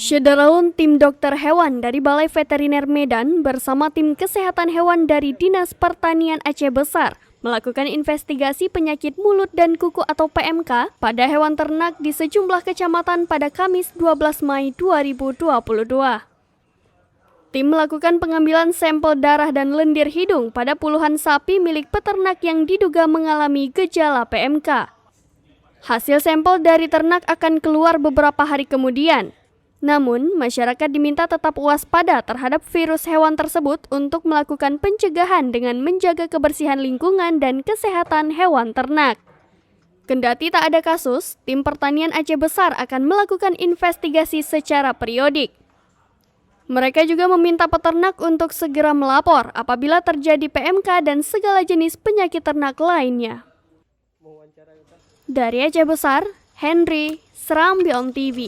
Syederalun tim dokter hewan dari Balai Veteriner Medan bersama tim kesehatan hewan dari Dinas Pertanian Aceh Besar melakukan investigasi penyakit mulut dan kuku atau PMK pada hewan ternak di sejumlah kecamatan pada Kamis 12 Mei 2022. Tim melakukan pengambilan sampel darah dan lendir hidung pada puluhan sapi milik peternak yang diduga mengalami gejala PMK. Hasil sampel dari ternak akan keluar beberapa hari kemudian. Namun, masyarakat diminta tetap waspada terhadap virus hewan tersebut untuk melakukan pencegahan dengan menjaga kebersihan lingkungan dan kesehatan hewan ternak. Kendati tak ada kasus, tim pertanian Aceh Besar akan melakukan investigasi secara periodik. Mereka juga meminta peternak untuk segera melapor apabila terjadi PMK dan segala jenis penyakit ternak lainnya. Dari Aceh Besar, Henry, Serambi On TV.